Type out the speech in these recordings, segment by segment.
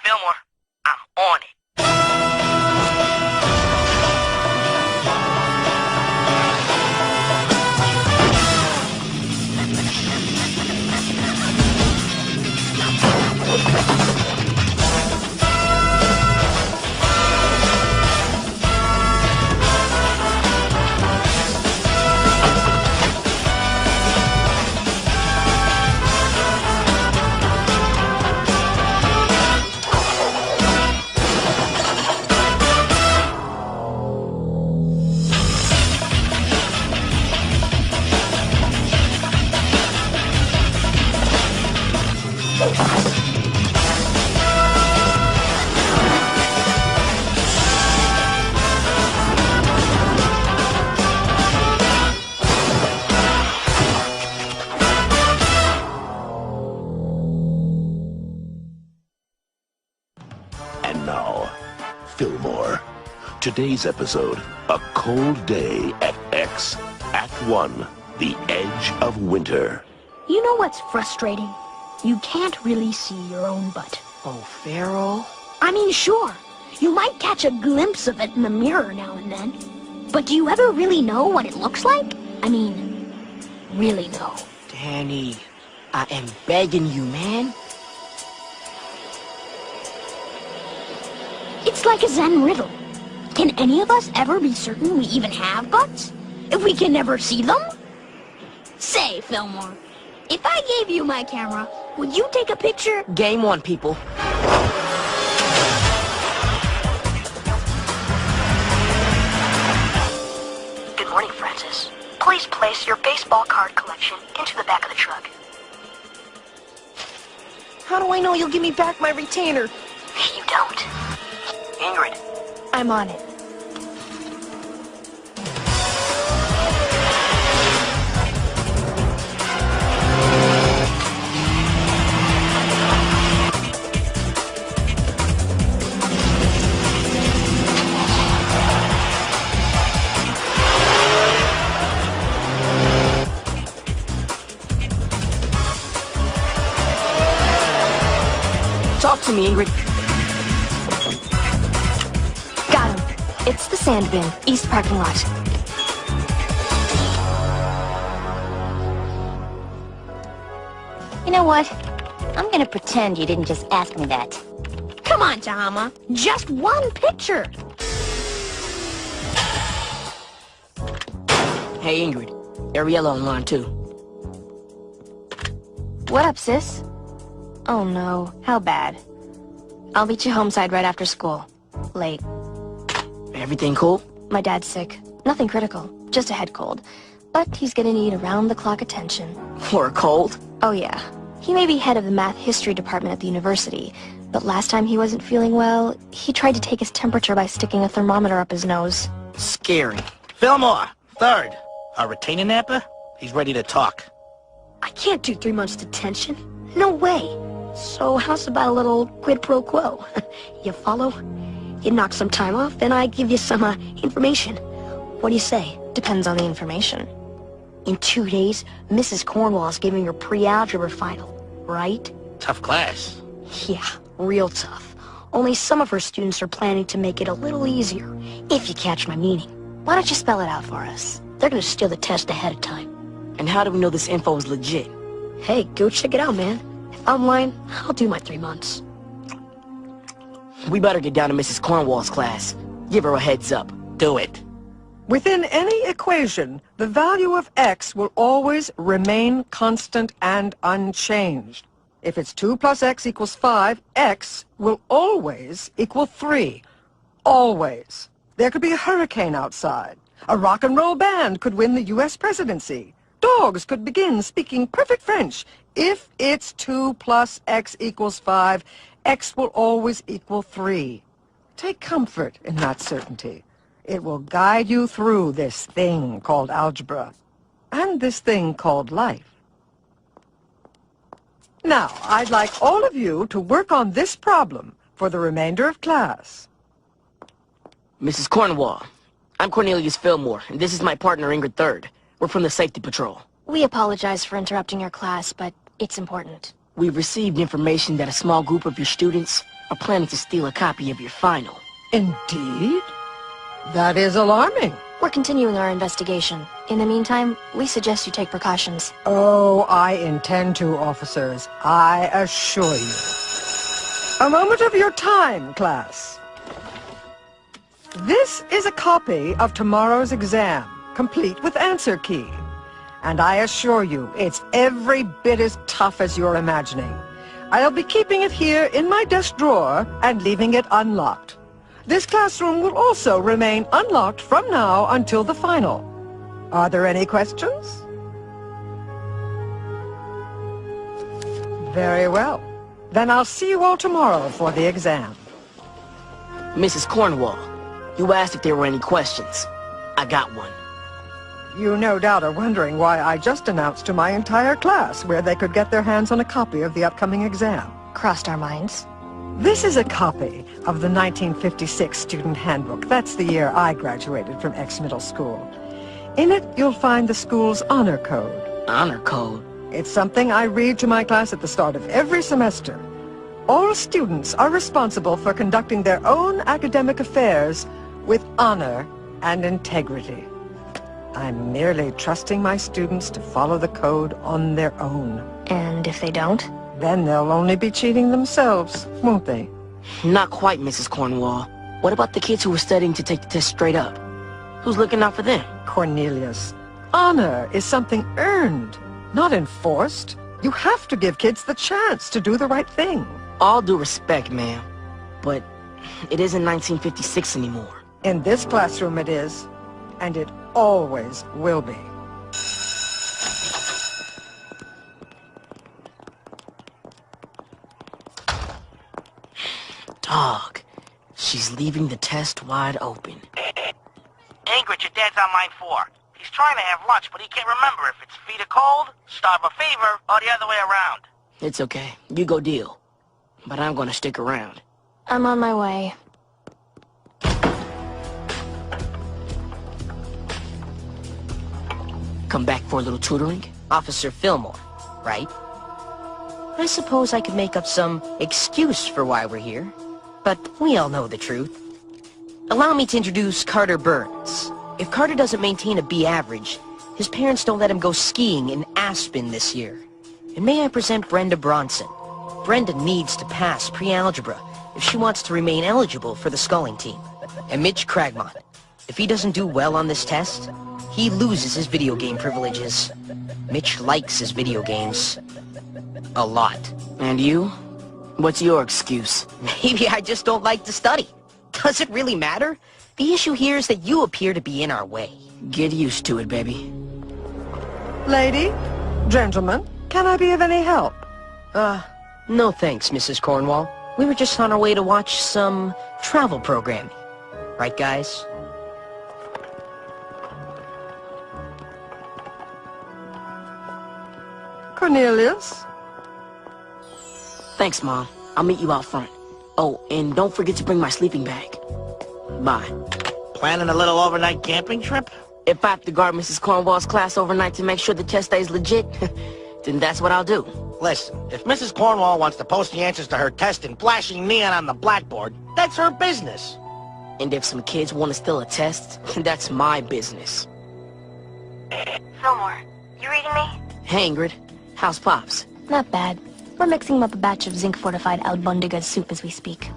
Fillmore, I'm on it. And now, Fillmore. Today's episode, A Cold Day at X. Act 1, The Edge of Winter. You know what's frustrating? You can't really see your own butt. Oh, Pharaoh? I mean, sure, you might catch a glimpse of it in the mirror now and then. But do you ever really know what it looks like? I mean, really know. Danny, I am begging you, man. It's like a Zen riddle. Can any of us ever be certain we even have butts? If we can never see them? Say, Fillmore, if I gave you my camera, would you take a picture? Game on, people. Good morning, Francis. Please place your baseball card collection into the back of the truck. How do I know you'll give me back my retainer? You don't. Ingrid. I'm on it. Talk to me, Ingrid. Got him. It's the sand bin, east parking lot. You know what? I'm gonna pretend you didn't just ask me that. Come on, Tahama. Just one picture. Hey, Ingrid. Ariella on line, too. What up, sis? Oh no, how bad. I'll meet you homeside right after school. Late. Everything cool? My dad's sick. Nothing critical, just a head cold. But he's gonna need around-the-clock attention. For a cold? Oh yeah. He may be head of the math history department at the university, but last time he wasn't feeling well, he tried to take his temperature by sticking a thermometer up his nose. Scary. Fillmore, Third. Our retainer napper? He's ready to talk. I can't do 3 months detention. No way. So how's about a little quid pro quo? You follow? You knock some time off, then I give you some information. What do you say? Depends on the information. In 2 days, Mrs. Cornwall is giving her pre-algebra final, right? Tough class. Yeah, real tough. Only some of her students are planning to make it a little easier, if you catch my meaning. Why don't you spell it out for us? They're gonna steal the test ahead of time. And how do we know this info is legit? Hey, go check it out, man. If I'm lying, I'll do my 3 months. We better get down to Mrs. Cornwall's class. Give her a heads up. Do it. Within any equation, the value of x will always remain constant and unchanged. If it's 2 plus x equals 5, x will always equal 3. Always. There could be a hurricane outside. A rock and roll band could win the U.S. presidency. Dogs could begin speaking perfect French. If it's 2 plus x equals 5, x will always equal 3. Take comfort in that certainty. It will guide you through this thing called algebra, and this thing called life. Now, I'd like all of you to work on this problem for the remainder of class. Mrs. Cornwall, I'm Cornelius Filmore, and this is my partner, Ingrid Third. We're from the Safety Patrol. We apologize for interrupting your class, but it's important. We've received information that a small group of your students are planning to steal a copy of your final. Indeed? That is alarming. We're continuing our investigation. In the meantime, we suggest you take precautions. Oh, I intend to, officers. I assure you. A moment of your time, class. This is a copy of tomorrow's exam, complete with answer key. And I assure you, it's every bit as tough as you're imagining. I'll be keeping it here in my desk drawer and leaving it unlocked. This classroom will also remain unlocked from now until the final. Are there any questions? Very well. Then I'll see you all tomorrow for the exam. Mrs. Cornwall, you asked if there were any questions. I got one. You no doubt are wondering why I just announced to my entire class where they could get their hands on a copy of the upcoming exam. Crossed our minds. This is a copy of the 1956 Student Handbook. That's the year I graduated from X Middle School. In it, you'll find the school's honor code. Honor code? It's something I read to my class at the start of every semester. All students are responsible for conducting their own academic affairs with honor and integrity. I'm merely trusting my students to follow the code on their own. And if they don't? Then they'll only be cheating themselves, won't they? Not quite, Mrs. Cornwall. What about the kids who were studying to take the test straight up? Who's looking out for them? Cornelius, honor is something earned, not enforced. You have to give kids the chance to do the right thing. All due respect, ma'am, but it isn't 1956 anymore. In this classroom it is, and it always will be. Dog, she's leaving the test wide open. Ingrid, your dad's on line 4. He's trying to have lunch, but he can't remember if it's feed a cold, starve a fever, or the other way around. It's okay. You go deal. But I'm gonna stick around. I'm on my way. Come back for a little tutoring? Officer Fillmore, right? I suppose I could make up some excuse for why we're here, but we all know the truth. Allow me to introduce Carter Burns. If Carter doesn't maintain a B average, his parents don't let him go skiing in Aspen this year. And may I present Brenda Bronson. Brenda needs to pass pre-algebra if she wants to remain eligible for the sculling team. And Mitch Cragmont. If he doesn't do well on this test, he loses his video game privileges. Mitch likes his video games. A lot. And you? What's your excuse? Maybe I just don't like to study. Does it really matter? The issue here is that you appear to be in our way. Get used to it, baby. Lady, gentlemen, can I be of any help? No thanks, Mrs. Cornwall. We were just on our way to watch some travel programming. Right, guys? Cornelius? Thanks, Mom. I'll meet you out front. Oh, and don't forget to bring my sleeping bag. Bye. Planning a little overnight camping trip? If I have to guard Mrs. Cornwall's class overnight to make sure the test stays legit, then that's what I'll do. Listen, if Mrs. Cornwall wants to post the answers to her test in flashing neon on the blackboard, that's her business. And if some kids want to steal a test, that's my business. Fillmore, you reading me? Hey, Ingrid. How's Pops? Not bad. We're mixing him up a batch of zinc-fortified albundiga soup as we speak.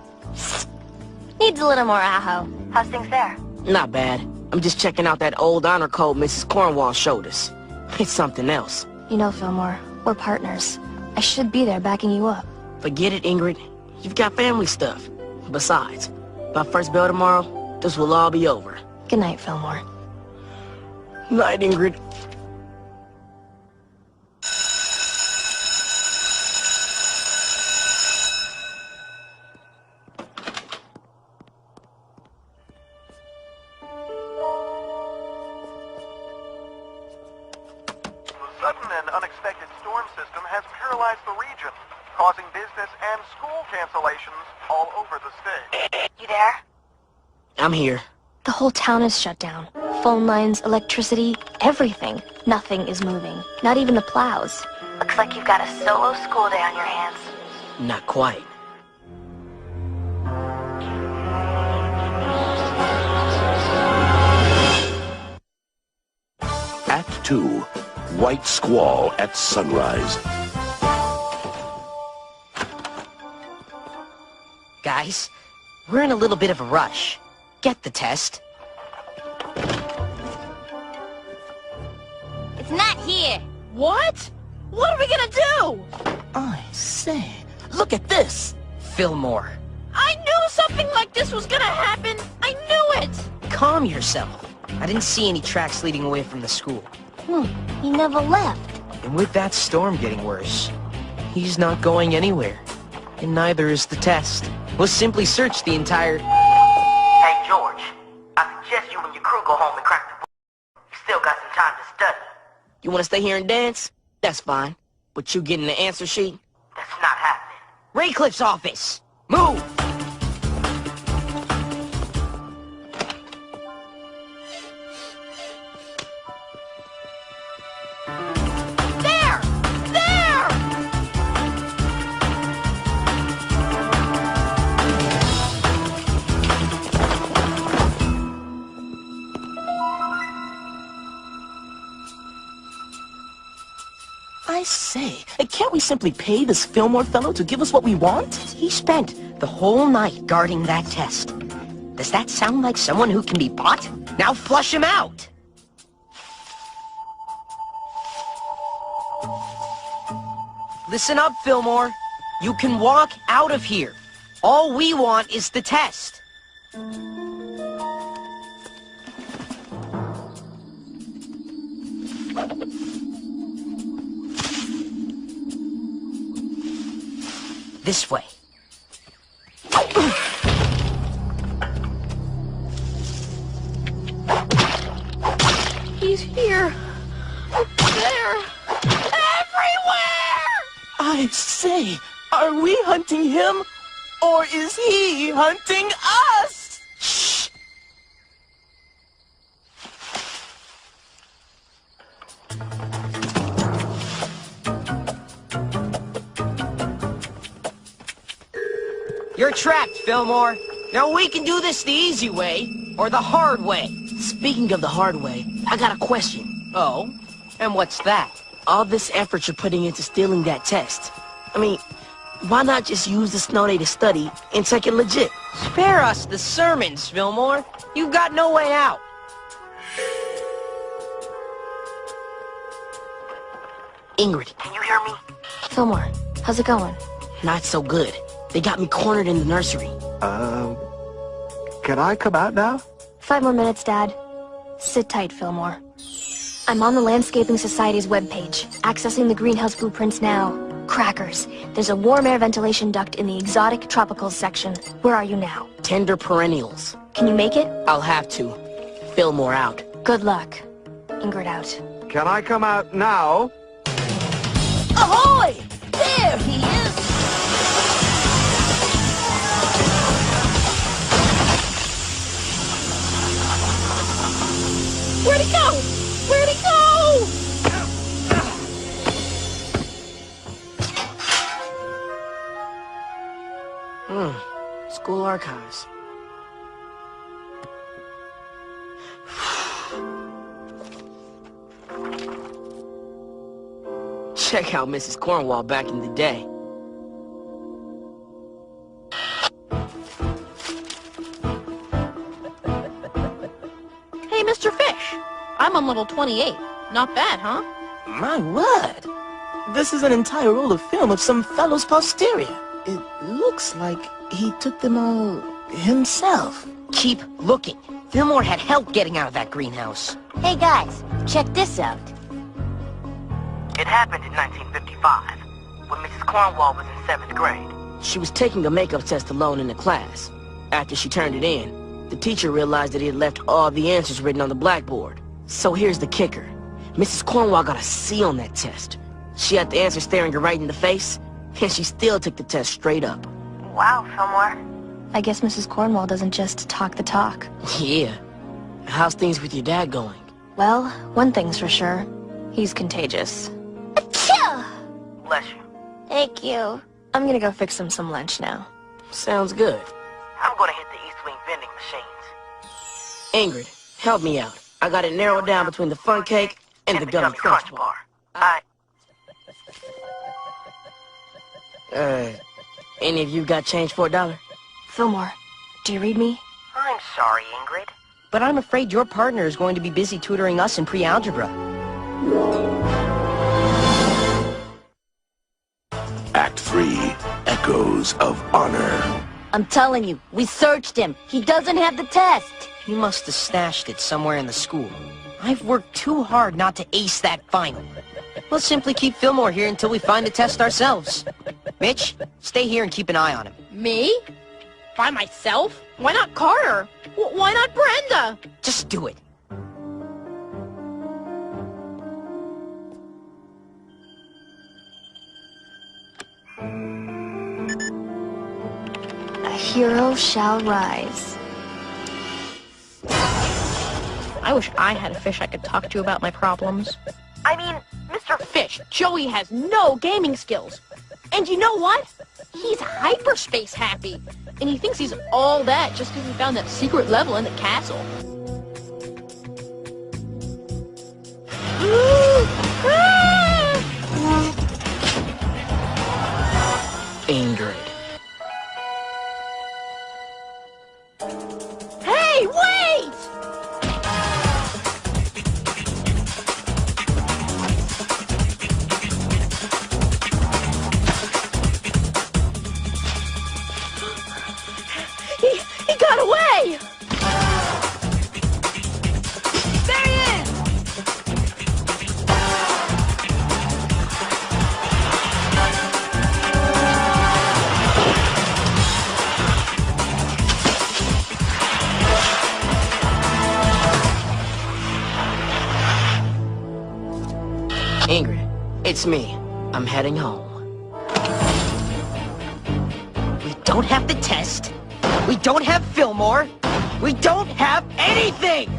Needs a little more aho. How's things there? Not bad. I'm just checking out that old honor code Mrs. Cornwall showed us. It's something else. You know, Fillmore, we're partners. I should be there backing you up. Forget it, Ingrid. You've got family stuff. Besides, by first bell tomorrow, this will all be over. Good night, Fillmore. Night, Ingrid. Sudden and unexpected storm system has paralyzed the region, causing business and school cancellations all over the state. You there? I'm here. The whole town is shut down. Phone lines, electricity, everything. Nothing is moving. Not even the plows. Looks like you've got a solo school day on your hands. Not quite. 2, White Squall at Sunrise. Guys, we're in a little bit of a rush. Get the test. It's not here. What? What are we gonna do? I say, look at this! Fillmore. I knew something like this was gonna happen! I knew it! Calm yourself. I didn't see any tracks leading away from the school. He never left. And with that storm getting worse, he's not going anywhere. And neither is the test. We'll simply search the entire... Hey, George. I suggest you and your crew go home and crack the book. You still got some time to study. You wanna stay here and dance? That's fine. But you getting the answer sheet? That's not happening. Raycliffe's office! Move! There! There! I say, can't we simply pay this Fillmore fellow to give us what we want? He spent the whole night guarding that test. Does that sound like someone who can be bought? Now flush him out! Listen up, Fillmore. You can walk out of here. All we want is the test. This way. He's here. There. Everywhere! I say, are we hunting him? Or is he hunting us? Shh! You're trapped, Fillmore. Now we can do this the easy way, or the hard way. Speaking of the hard way, I got a question. Oh? And what's that? All this effort you're putting into stealing that test. I mean, why not just use the snow day to study and take it legit? Spare us the sermons, Fillmore. You've got no way out. Ingrid, Can you hear me? Fillmore, how's it going? not so good. They got me cornered in the nursery. Can I come out now? 5 more minutes, Dad. Sit tight, Fillmore. I'm on the Landscaping Society's webpage, accessing the greenhouse blueprints now. Crackers. There's a warm air ventilation duct in the exotic tropicals section. Where are you now? Tender perennials. Can you make it? I'll have to. Fillmore out. Good luck. Ingrid out. Can I come out now? Ahoy! There he is! Where'd he go? Where'd he go? School archives. Check out Mrs. Cornwall back in the day. Hey, Mr. Fish. I'm on level 28. Not bad, huh? My word! This is an entire roll of film of some fellow's posterior. It looks like he took them all himself. Keep looking. Fillmore had help getting out of that greenhouse. Hey, guys, check this out. It happened in 1955, when Mrs. Cornwall was in 7th grade. She was taking a makeup test alone in the class. After she turned it in, the teacher realized that he had left all the answers written on the blackboard. So here's the kicker. Mrs. Cornwall got a C on that test. She had the answer staring her right in the face, and she still took the test straight up. Wow, Fillmore. I guess Mrs. Cornwall doesn't just talk the talk. Yeah. How's things with your dad going? Well, one thing's for sure. He's contagious. Bless you. Thank you. I'm gonna go fix him some lunch now. Sounds good. I'm gonna hit the East Wing vending machines. Ingrid, help me out. I got it narrowed down between the fun cake And the gummy crunch bar. Any of you got change for $1? Fillmore, do you read me? I'm sorry, Ingrid. But I'm afraid your partner is going to be busy tutoring us in pre-algebra. Act 3, Echoes of Honor. I'm telling you, we searched him. He doesn't have the test. He must have stashed it somewhere in the school. I've worked too hard not to ace that final. We'll simply keep Fillmore here until we find the test ourselves. Mitch, stay here and keep an eye on him. Me? By myself? Why not Carter? Why not Brenda? Just do it. A hero shall rise. I wish I had a fish I could talk to about my problems. I mean, Mr. Fish, Joey has no gaming skills. And you know what? He's hyperspace happy. And he thinks he's all that just because he found that secret level in the castle. Ingrid. Hey, wait! He got away! There he is! Ingrid, it's me. I'm heading home. We don't have the test. We don't have Fillmore. We don't have anything!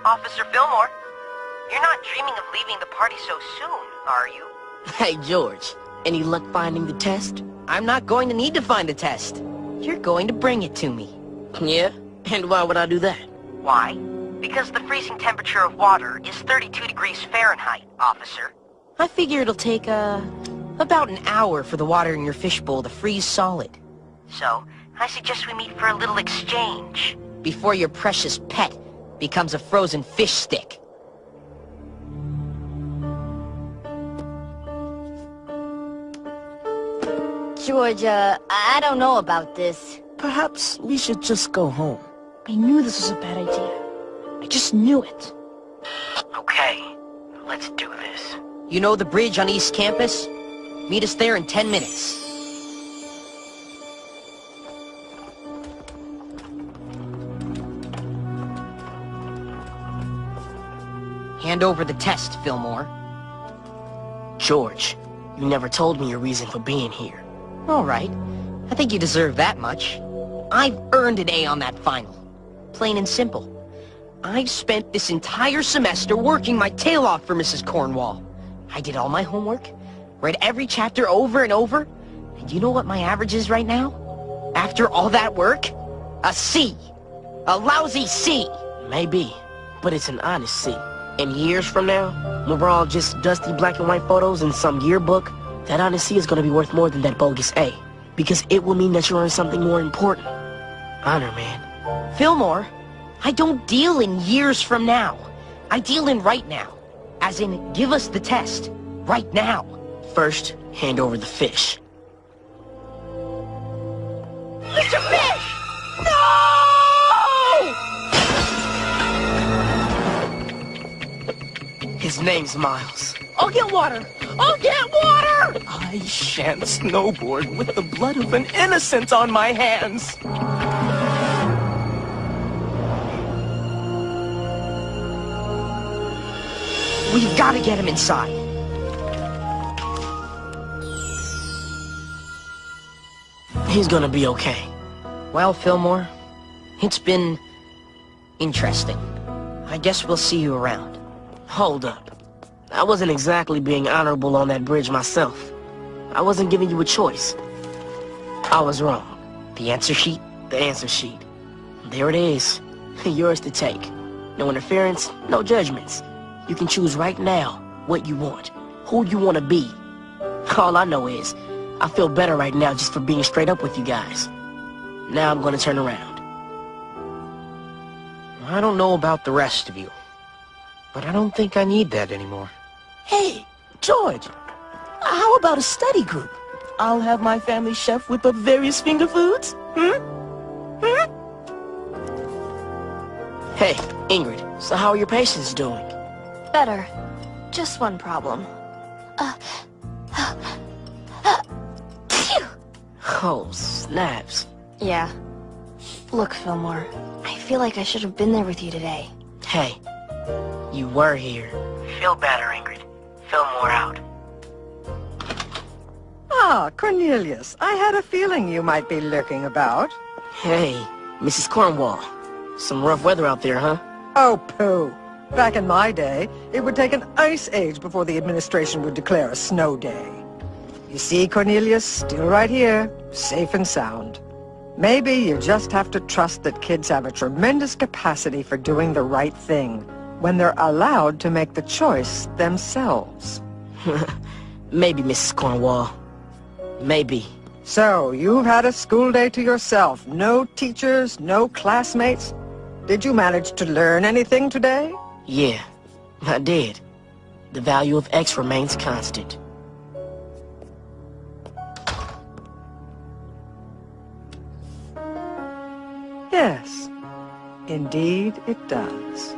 Officer Fillmore, you're not dreaming of leaving the party so soon, are you? Hey, George. Any luck finding the test? I'm not going to need to find the test. You're going to bring it to me. Yeah? And why would I do that? Why? Because the freezing temperature of water is 32 degrees Fahrenheit, officer. I figure it'll take, about an hour for the water in your fishbowl to freeze solid. So, I suggest we meet for a little exchange. Before your precious pet becomes a frozen fish stick. Georgia, I don't know about this. Perhaps we should just go home. I knew this was a bad idea. I just knew it. Okay, let's do this. You know the bridge on East Campus? Meet us there in 10 minutes. Hand over the test, Fillmore. George, you never told me your reason for being here. All right. I think you deserve that much. I've earned an A on that final. Plain and simple. I've spent this entire semester working my tail off for Mrs. Cornwall. I did all my homework, read every chapter over and over, and you know what my average is right now? After all that work? A C. A lousy C. Maybe, but it's an honest C. And years from now, when we're all just dusty black and white photos in some yearbook, that honest C is going to be worth more than that bogus A. Because it will mean that you're on something more important. Honor, man. Fillmore, I don't deal in years from now. I deal in right now. As in, give us the test. Right now. First, hand over the fish. Mr. Fish! No! His name's Miles. I'll get water! I'll get water! I shan't snowboard with the blood of an innocent on my hands. We've got to get him inside. He's gonna be okay. Well, Fillmore, it's been interesting. I guess we'll see you around. Hold up. I wasn't exactly being honorable on that bridge myself. I wasn't giving you a choice. I was wrong. The answer sheet? the answer sheet. There it is. Yours to take. No interference, no judgments. You can choose right now what you want, who you want to be. All I know is, I feel better right now just for being straight up with you guys. Now I'm gonna turn around. I don't know about the rest of you, but I don't think I need that anymore. Hey, George, how about a study group? I'll have my family chef whip up various finger foods. Hey, Ingrid, so how are your patients doing? Better. Just one problem. Oh, snaps. Yeah. Look, Fillmore, I feel like I should have been there with you today. Hey, you were here. Feel better, Ingrid. Fillmore out. Ah, Cornelius, I had a feeling you might be lurking about. Hey, Mrs. Cornwall. Some rough weather out there, huh? Oh, pooh. Back in my day, it would take an ice age before the administration would declare a snow day. You see, Cornelius, still right here, safe and sound. Maybe you just have to trust that kids have a tremendous capacity for doing the right thing when they're allowed to make the choice themselves. Maybe, Mrs. Cornwall. Maybe. So, you've had a school day to yourself. No teachers, no classmates. Did you manage to learn anything today? Yeah, I did. The value of X remains constant. Yes, indeed it does.